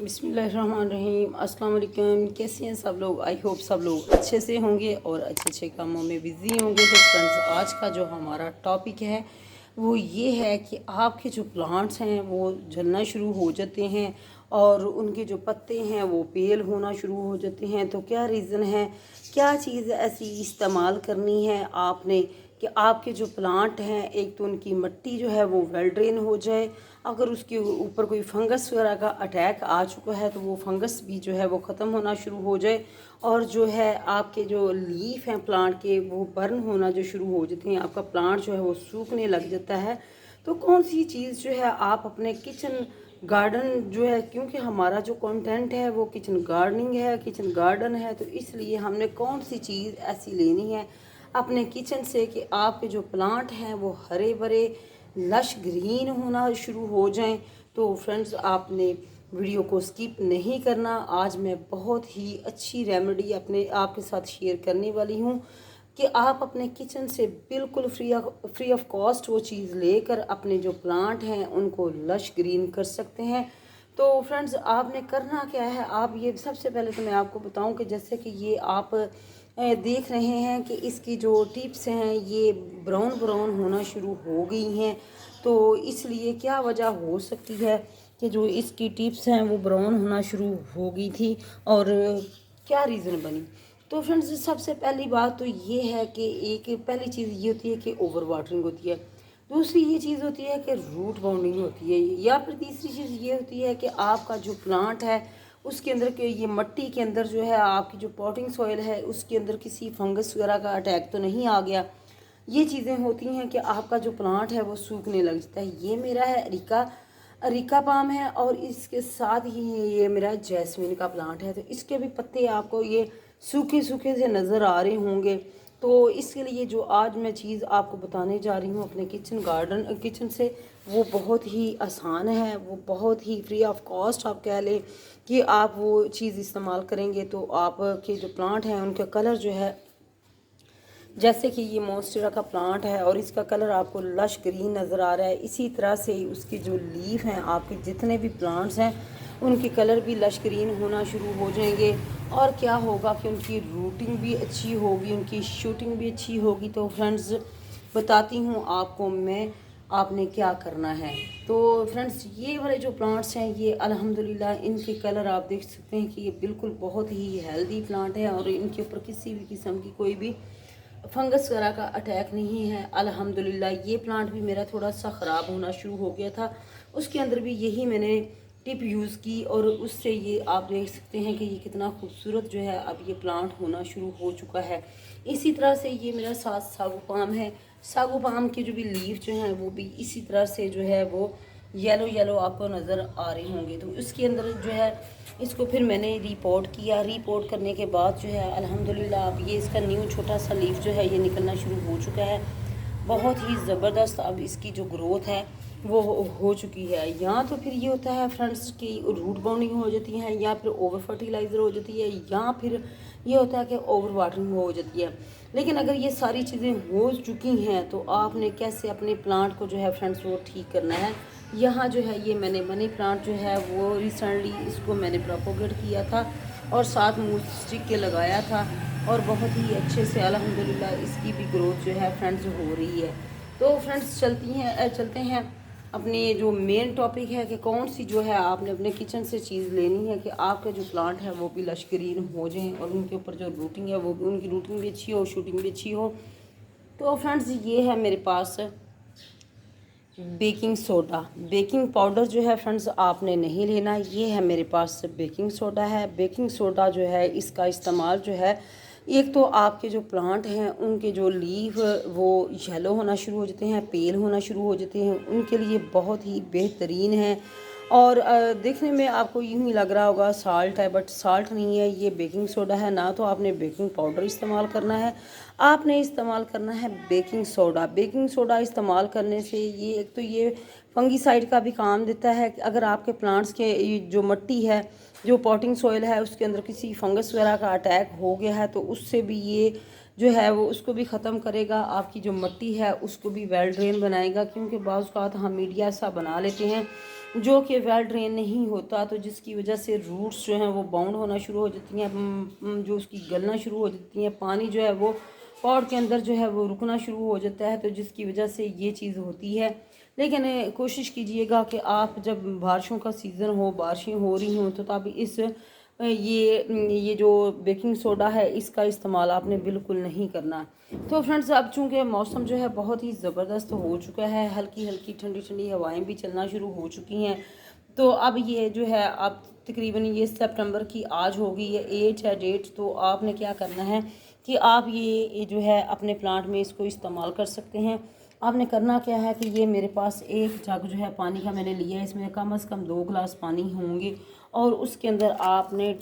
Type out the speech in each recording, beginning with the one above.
बिस्मिल्लाहिर्रहमानिर्रहीम। अस्सलाम वालेकुम। कैसे हैं सब लोग? आई होप सब लोग अच्छे से होंगे और अच्छे अच्छे कामों में बिज़ी होंगे। तो फ्रेंड्स, आज का जो हमारा टॉपिक है वो ये है कि आपके जो प्लांट्स हैं वो जलना शुरू हो जाते हैं और उनके जो पत्ते हैं वो पेल होना शुरू हो जाते हैं। तो क्या रीज़न है, क्या चीज़ ऐसी इस्तेमाल करनी है आपने कि आपके जो प्लांट हैं, एक तो उनकी मिट्टी जो है वो वेल ड्रेन हो जाए। अगर उसके ऊपर कोई फंगस वगैरह का अटैक आ चुका है तो वो फंगस भी जो है वो ख़त्म होना शुरू हो जाए और जो है आपके जो लीफ हैं प्लांट के वो बर्न होना जो शुरू हो जाते हैं, आपका प्लांट जो है वो सूखने लग जाता है। तो कौन सी चीज़ जो है आप अपने किचन गार्डन जो है, क्योंकि हमारा जो कंटेंट है वो किचन गार्डनिंग है, किचन गार्डन है, तो इसलिए हमने कौन सी चीज़ ऐसी लेनी है अपने किचन से कि आपके जो प्लांट हैं वो हरे भरे लश ग्रीन होना शुरू हो जाएं। तो फ्रेंड्स, आपने वीडियो को स्किप नहीं करना। आज मैं बहुत ही अच्छी रेमेडी अपने आपके साथ शेयर करने वाली हूँ कि आप अपने किचन से बिल्कुल फ्री ऑफ कॉस्ट वो चीज़ लेकर अपने जो प्लांट हैं उनको लश ग्रीन कर सकते हैं। तो फ्रेंड्स, आपने करना क्या है, आप ये सबसे पहले तो मैं आपको बताऊं कि जैसे कि ये आप देख रहे हैं कि इसकी जो टिप्स हैं ये ब्राउन ब्राउन होना शुरू हो गई हैं। तो इसलिए क्या वजह हो सकती है कि जो इसकी टिप्स हैं वो ब्राउन होना शुरू हो गई थी और क्या रीज़न बनी? तो फ्रेंड्स, सबसे पहली बात तो ये है कि एक पहली चीज़ ये होती है कि ओवर वाटरिंग होती है। दूसरी ये चीज़ होती है कि रूट बाउंडिंग होती है, या फिर तीसरी चीज़ ये होती है कि आपका जो प्लांट है उसके अंदर के ये मिट्टी के अंदर जो है आपकी जो पॉटिंग सॉइल है उसके अंदर किसी फंगस वगैरह का अटैक तो नहीं आ गया। ये चीज़ें होती हैं कि आपका जो प्लांट है वो सूखने लग जाता है। ये मेरा है अरिका पाम है और इसके साथ ही ये मेरा जैस्मिन का प्लांट है। तो इसके भी पत्ते आपको ये सूखे सूखे से नज़र आ रहे होंगे। तो इसके लिए जो आज मैं चीज़ आपको बताने जा रही हूँ अपने किचन से, वो बहुत ही आसान है, वो बहुत ही फ्री ऑफ कॉस्ट आप कह लें कि आप वो चीज़ इस्तेमाल करेंगे तो आपके जो प्लांट हैं उनका कलर जो है, जैसे कि ये मोन्स्टेरा का प्लांट है और इसका कलर आपको लश ग्रीन नज़र आ रहा है, इसी तरह से उसकी जो लीफ हैं, आपके जितने भी प्लांट्स हैं उनके कलर भी लश ग्रीन होना शुरू हो जाएंगे। और क्या होगा कि उनकी रूटिंग भी अच्छी होगी, उनकी शूटिंग भी अच्छी होगी। तो फ्रेंड्स, बताती हूँ आपको मैं आपने क्या करना है। तो फ्रेंड्स, ये वाले जो प्लांट्स हैं ये अल्हम्दुलिल्लाह इनके कलर आप देख सकते हैं कि ये बिल्कुल बहुत ही हेल्दी प्लांट है और इनके ऊपर किसी भी किस्म की कोई भी फंगस वगैरह का अटैक नहीं है अल्हम्दुलिल्लाह। ये प्लांट भी मेरा थोड़ा सा ख़राब होना शुरू हो गया था, उसके अंदर भी यही मैंने टिप यूज़ की और उससे ये आप देख सकते हैं कि ये कितना खूबसूरत जो है अब ये प्लांट होना शुरू हो चुका है। इसी तरह से ये मेरा साथ सागू पाम है। सागू पाम के जो भी लीफ जो हैं वो भी इसी तरह से जो है वो येलो येलो आपको नज़र आ रहे होंगे। तो इसके अंदर जो है इसको फिर मैंने रिपोर्ट किया। रिपोर्ट करने के बाद जो है अल्हम्दुलिल्लाह अब ये इसका न्यू छोटा सा लीफ जो है ये निकलना शुरू हो चुका है। बहुत ही ज़बरदस्त अब इसकी जो ग्रोथ है वो हो चुकी है। या तो फिर ये होता है फ्रेंड्स की रूट बाउंडिंग हो जाती है, या फिर ओवर फर्टिलाइज़र हो जाती है, या फिर ये होता है कि ओवर वाटरिंग हो जाती है। लेकिन अगर ये सारी चीज़ें हो चुकी हैं तो आपने कैसे अपने प्लांट को जो है फ्रेंड्स वो ठीक करना है। यहाँ जो है ये मैंने मनी प्लांट जो है वो रिसेंटली इसको मैंने प्रोपोगेट किया था और साथ मूस स्टिक के लगाया था और बहुत ही अच्छे से अल्हम्दुलिल्लाह इसकी भी ग्रोथ जो है फ्रेंड्स हो रही है। तो फ्रेंड्स, चलते हैं अपने जो मेन टॉपिक है कि कौन सी जो है आपने अपने किचन से चीज़ लेनी है कि आपके जो प्लांट है वो भी लश्करीन हो जाएं और उनके ऊपर जो रूटिंग है वो भी, उनकी रूटिंग भी अच्छी हो, शूटिंग भी अच्छी हो। तो फ्रेंड्स, ये है मेरे पास बेकिंग सोडा। बेकिंग पाउडर जो है फ्रेंड्स आपने नहीं लेना। ये है मेरे पास बेकिंग सोडा है। बेकिंग सोडा जो है इसका इस्तेमाल जो है, एक तो आपके जो प्लांट हैं उनके जो लीफ वो येलो होना शुरू हो जाते हैं, पेल होना शुरू हो जाते हैं, उनके लिए बहुत ही बेहतरीन है। और देखने में आपको यूँ ही लग रहा होगा साल्ट है, बट साल्ट नहीं है, ये बेकिंग सोडा है। ना तो आपने बेकिंग पाउडर इस्तेमाल करना है, आपने इस्तेमाल करना है बेकिंग सोडा। बेकिंग सोडा इस्तेमाल करने से ये एक तो ये फंगीसाइड का भी काम देता है कि अगर आपके प्लांट्स के जो मिट्टी है, जो पॉटिंग सॉइल है, उसके अंदर किसी फंगस वगैरह का अटैक हो गया है तो उससे भी ये जो है वो उसको भी ख़त्म करेगा, आपकी जो मिट्टी है उसको भी वेल ड्रेन बनाएगा। क्योंकि बाज़ औक़ात हम मीडिया ऐसा बना लेते हैं जो कि वेल ड्रेन नहीं होता, तो जिसकी वजह से रूट्स जो हैं वो बाउंड होना शुरू हो जाती हैं, जो उसकी गलना शुरू हो जाती हैं, पानी जो है वो पॉट के अंदर जो है वो रुकना शुरू हो जाता है, तो जिसकी वजह से ये चीज़ होती है। लेकिन कोशिश कीजिएगा कि आप जब बारिशों का सीज़न हो, बारिशें हो रही हों, तो तब ये जो बेकिंग सोडा है इसका इस्तेमाल आपने बिल्कुल नहीं करना। तो फ्रेंड्स, अब चूँकि मौसम जो है बहुत ही ज़बरदस्त हो चुका है, हल्की हल्की ठंडी ठंडी हवाएं भी चलना शुरू हो चुकी हैं, तो अब ये जो है अब तकरीबन ये सितंबर की आज होगी, ये 8 है डेट। तो आपने क्या करना है कि आप ये जो है अपने प्लांट में इसको इस्तेमाल कर सकते हैं। आपने करना क्या है कि ये मेरे पास एक जग जो है पानी का मैंने लिया है, इसमें कम से कम 2 गिलास पानी होंगे, और उसके अंदर आपने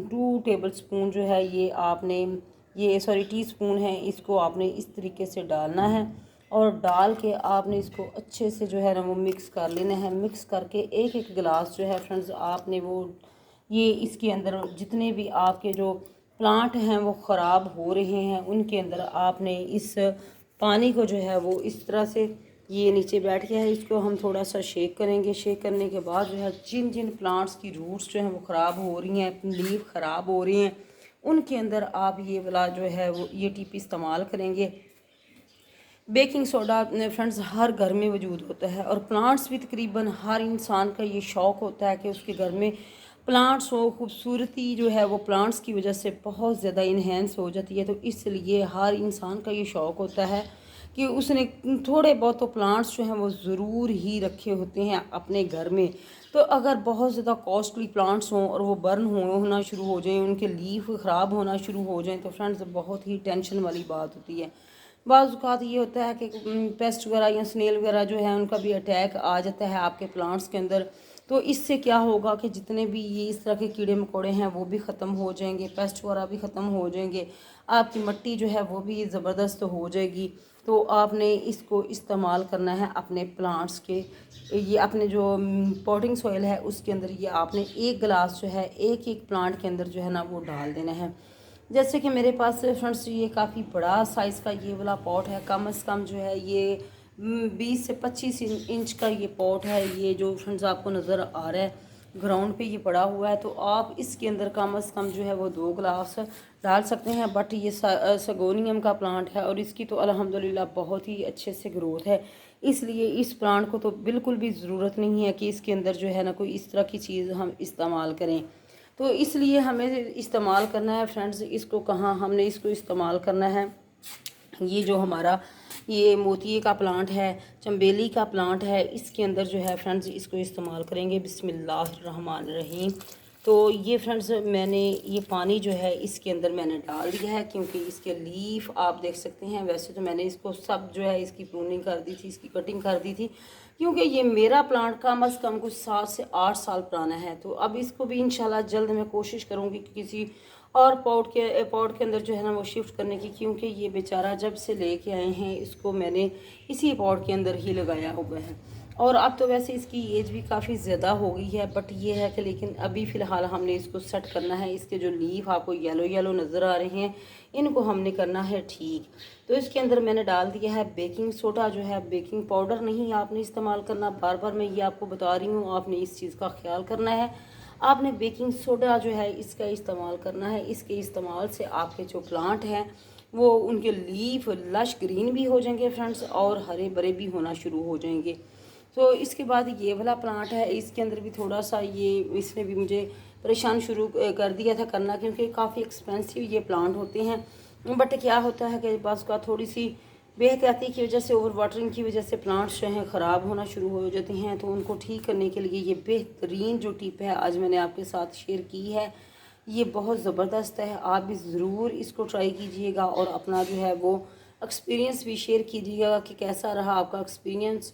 2 टेबल स्पून जो है ये टी स्पून है, इसको आपने इस तरीके से डालना है, और डाल के आपने इसको अच्छे से जो है ना वो मिक्स कर लेना है। मिक्स करके एक एक गिलास जो है फ्रेंड्स आपने ये इसके अंदर जितने भी आपके जो प्लांट हैं वो ख़राब हो रहे हैं उनके अंदर आपने इस पानी को जो है वो इस तरह से, ये नीचे बैठ गया है, इसको हम थोड़ा सा शेक करेंगे। शेक करने के बाद जो है जिन जिन प्लांट्स की रूट्स जो हैं वो ख़राब हो रही हैं, लीफ ख़राब हो रही हैं, उनके अंदर आप ये वाला जो है वो ये टीपी इस्तेमाल करेंगे। बेकिंग सोडा फ्रेंड्स हर घर में वजूद होता है, और प्लांट्स भी तकरीबन हर इंसान का ये शौक़ होता है कि उसके घर में प्लांट्स हो। खूबसूरती जो है वो प्लांट्स की वजह से बहुत ज़्यादा इन्हेंस हो जाती है, तो इसलिए हर इंसान का ये शौक़ होता है कि उसने थोड़े बहुत तो प्लांट्स जो हैं वो ज़रूर ही रखे होते हैं अपने घर में। तो अगर बहुत ज़्यादा कॉस्टली प्लांट्स हों और वो बर्न होना शुरू हो जाएं, उनके लीफ ख़राब होना शुरू हो जाएं, तो फ्रेंड्स बहुत ही टेंशन वाली बात होती है। बाज़ औक़ात ये होता है कि पेस्ट वगैरह या स्नेल वगैरह जो है उनका भी अटैक आ जाता है आपके प्लांट्स के अंदर। तो इससे क्या होगा कि जितने भी ये इस तरह के कीड़े मकोड़े हैं वो भी ख़त्म हो जाएंगे, पेस्ट वगैरह भी ख़त्म हो जाएंगे, आपकी मिट्टी जो है वो भी ज़बरदस्त हो जाएगी। तो आपने इसको इस्तेमाल करना है अपने प्लांट्स के, ये अपने जो पॉटिंग सॉइल है उसके अंदर ये आपने एक गिलास जो है एक एक प्लांट के अंदर जो है ना वो डाल देना है। जैसे कि मेरे पास फ्रेंड्स ये काफ़ी बड़ा साइज़ का ये वाला पॉट है, कम से कम जो है ये 20 से 25 इंच का ये पॉट है, ये जो फ्रेंड्स आपको नज़र आ रहा है ग्राउंड पे ये पड़ा हुआ है। तो आप इसके अंदर कम से कम जो है वो 2 गिलास डाल सकते हैं। बट ये सगोनियम का प्लांट है और इसकी तो अल्हम्दुलिल्लाह बहुत ही अच्छे से ग्रोथ है, इसलिए इस प्लांट को तो बिल्कुल भी ज़रूरत नहीं है कि इसके अंदर जो है ना कोई इस तरह की चीज़ हम इस्तेमाल करें। तो इसलिए हमें इस्तेमाल करना है फ्रेंड्स, इसको कहाँ हमने इसको इस्तेमाल करना है, ये जो हमारा ये मोतिये का प्लांट है, चंबेली का प्लांट है, इसके अंदर जो है फ्रेंड्स इसको इस्तेमाल करेंगे। बिस्मिल्लाहिर्रहमानिर्रहीम। तो ये फ्रेंड्स मैंने ये पानी जो है इसके अंदर मैंने डाल दिया है, क्योंकि इसके लीफ आप देख सकते हैं। वैसे तो मैंने इसको सब जो है इसकी प्रूनिंग कर दी थी, इसकी कटिंग कर दी थी, क्योंकि ये मेरा प्लांट कम से कम कुछ 7 से 8 साल पुराना है। तो अब इसको भी इंशाल्लाह जल्द मैं कोशिश करूँगी कि किसी और पॉट के अंदर जो है ना वो शिफ्ट करने की, क्योंकि ये बेचारा जब से लेके आए हैं इसको मैंने इसी पॉट के अंदर ही लगाया हुआ है। और अब तो वैसे इसकी एज भी काफ़ी ज़्यादा हो गई है, बट ये है कि लेकिन अभी फ़िलहाल हमने इसको सेट करना है। इसके जो लीफ आपको येलो येलो नज़र आ रहे हैं इनको हमने करना है ठीक। तो इसके अंदर मैंने डाल दिया है बेकिंग सोडा, जो है बेकिंग पाउडर नहीं आपने इस्तेमाल करना, बार बार मैं ये आपको बता रही हूँ, आपने इस चीज़ का ख्याल करना है। आपने बेकिंग सोडा जो है इसका इस्तेमाल करना है। इसके इस्तेमाल से आपके जो प्लांट हैं वो उनके लीफ लश ग्रीन भी हो जाएंगे फ्रेंड्स, और हरे भरे भी होना शुरू हो जाएंगे। तो इसके बाद ये वाला प्लांट है, इसके अंदर भी थोड़ा सा इसने भी मुझे परेशान शुरू कर दिया था करना, क्योंकि काफ़ी एक्सपेंसिव ये प्लांट होते हैं। बट क्या होता है कि बस का थोड़ी सी बेहतियाती की वजह से, ओवर वाटरिंग की वजह से प्लांट्स जो हैं ख़राब होना शुरू हो जाते हैं। तो उनको ठीक करने के लिए ये बेहतरीन जो टिप है आज मैंने आपके साथ शेयर की है, ये बहुत ज़बरदस्त है। आप भी ज़रूर इसको ट्राई कीजिएगा और अपना जो है वो एक्सपीरियंस भी शेयर कीजिएगा कि कैसा रहा आपका एक्सपीरियंस।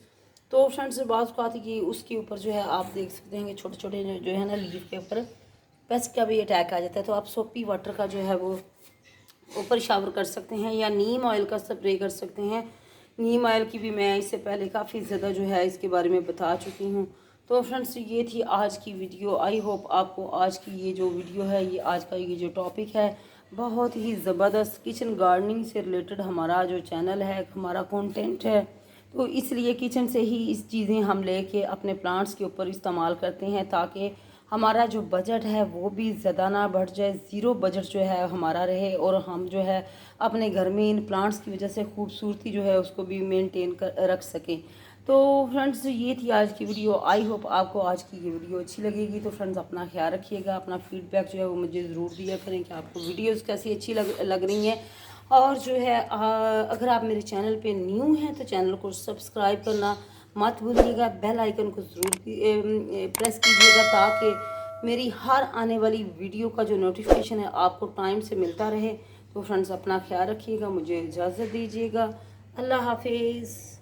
तो फ्रेंड्स बात को आती कि उसके ऊपर जो है आप देख सकते हैं कि छोटे छोटे जो है ना लीफ के ऊपर पेस्ट का भी अटैक आ जाता है। तो आप सोपी वाटर का जो है वो ऊपर शावर कर सकते हैं, या नीम ऑयल का स्प्रे कर सकते हैं। नीम ऑयल की भी मैं इससे पहले काफ़ी ज़्यादा जो है इसके बारे में बता चुकी हूँ। तो फ्रेंड्स ये थी आज की वीडियो। आई होप आपको आज की ये जो वीडियो है, ये आज का ये जो टॉपिक है बहुत ही ज़बरदस्त किचन गार्डनिंग से रिलेटेड हमारा जो चैनल है, हमारा कंटेंट है। तो इसलिए किचन से ही इस चीज़ें हम लेके अपने प्लांट्स के ऊपर इस्तेमाल करते हैं, ताकि हमारा जो बजट है वो भी ज़्यादा ना बढ़ जाए, ज़ीरो बजट जो है हमारा रहे, और हम जो है अपने घर में इन प्लांट्स की वजह से खूबसूरती जो है उसको भी मेंटेन कर रख सकें। तो फ्रेंड्स, ये थी आज की वीडियो। आई होप आपको आज की ये वीडियो अच्छी लगेगी। तो फ्रेंड्स, अपना ख्याल रखिएगा, अपना फीडबैक जो है वो मुझे ज़रूर दिया करें कि आपको वीडियोस कैसी अच्छी लग रही हैं। और जो है अगर आप मेरे चैनल पे न्यू हैं तो चैनल को सब्सक्राइब करना मत भूलिएगा, बेल आइकन को ज़रूर प्रेस कीजिएगा, ताकि मेरी हर आने वाली वीडियो का जो नोटिफिकेशन है आपको टाइम से मिलता रहे। तो फ्रेंड्स, अपना ख्याल रखिएगा, मुझे इजाज़त दीजिएगा। अल्लाह हाफिज़।